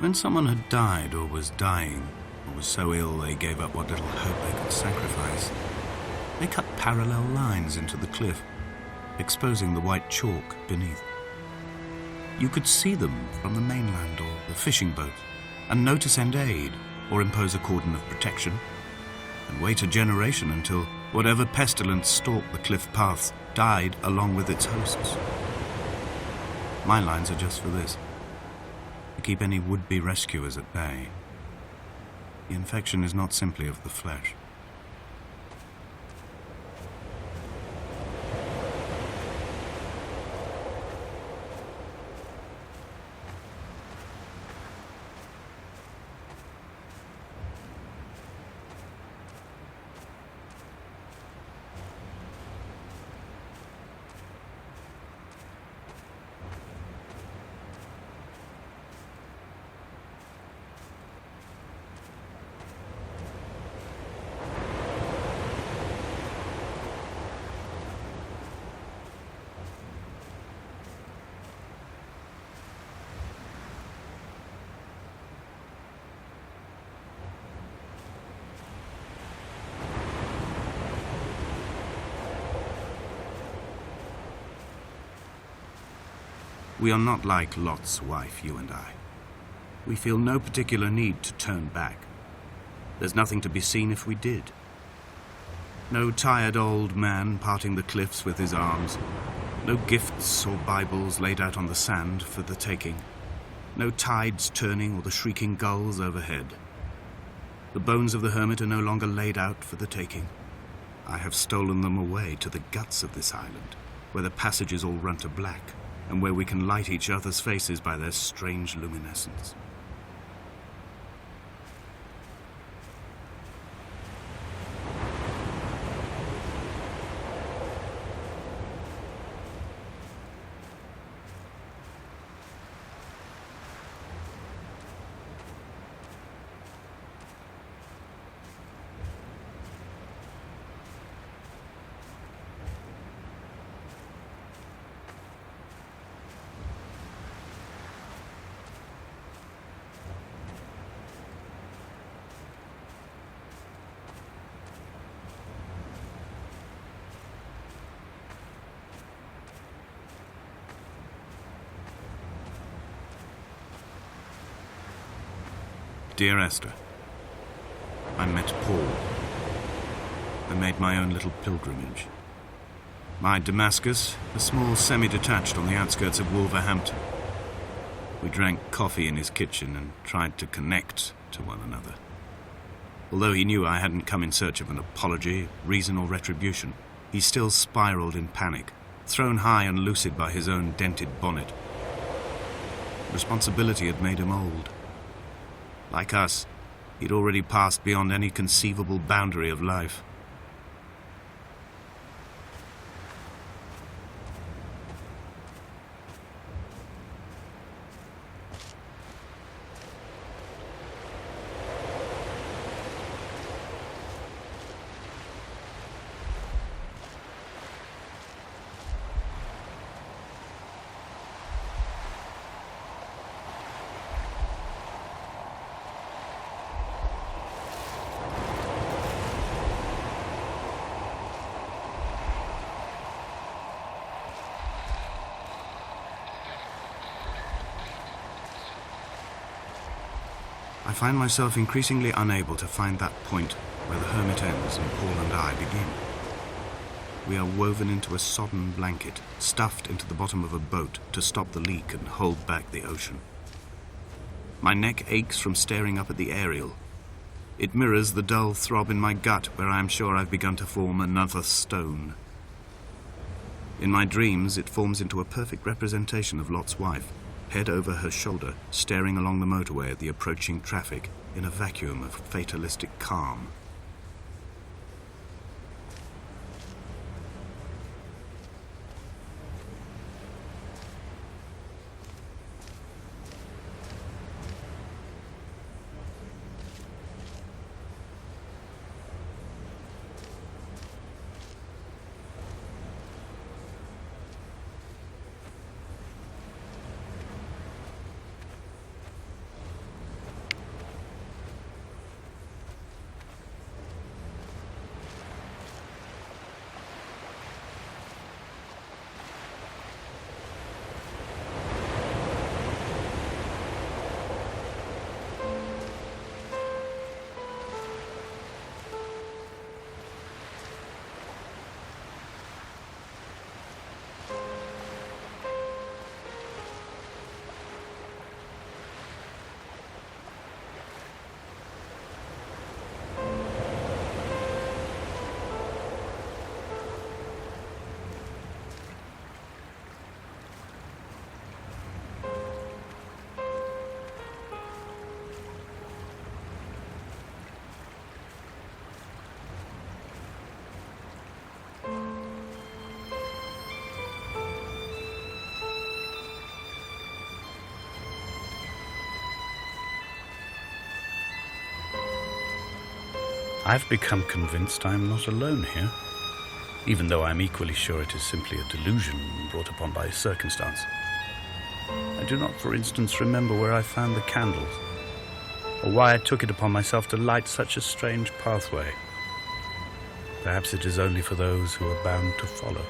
When someone had died or was dying, or was so ill they gave up what little hope they could sacrifice, they cut parallel lines into the cliff, exposing the white chalk beneath. You could see them from the mainland or the fishing boat, and know to send aid or impose a cordon of protection, and wait a generation until whatever pestilence stalked the cliff paths died along with its hosts. My lines are just for this, to keep any would-be rescuers at bay. The infection is not simply of the flesh. We are not like Lot's wife, you and I. We feel no particular need to turn back. There's nothing to be seen if we did. No tired old man parting the cliffs with his arms. No gifts or Bibles laid out on the sand for the taking. No tides turning or the shrieking gulls overhead. The bones of the hermit are no longer laid out for the taking. I have stolen them away to the guts of this island, where the passages all run to black, and where we can light each other's faces by their strange luminescence. Dear Esther, I met Paul. I made my own little pilgrimage. My Damascus, a small semi-detached on the outskirts of Wolverhampton. We drank coffee in his kitchen and tried to connect to one another. Although he knew I hadn't come in search of an apology, reason or retribution, he still spiraled in panic, thrown high and lucid by his own dented bonnet. Responsibility had made him old. Like us, he'd already passed beyond any conceivable boundary of life. I find myself increasingly unable to find that point where the hermit ends and Paul and I begin. We are woven into a sodden blanket, stuffed into the bottom of a boat to stop the leak and hold back the ocean. My neck aches from staring up at the aerial. It mirrors the dull throb in my gut where I am sure I've begun to form another stone. In my dreams, it forms into a perfect representation of Lot's wife, head over her shoulder, staring along the motorway at the approaching traffic in a vacuum of fatalistic calm. I've become convinced I am not alone here, even though I'm equally sure it is simply a delusion brought upon by circumstance. I do not, for instance, remember where I found the candles, or why I took it upon myself to light such a strange pathway. Perhaps it is only for those who are bound to follow.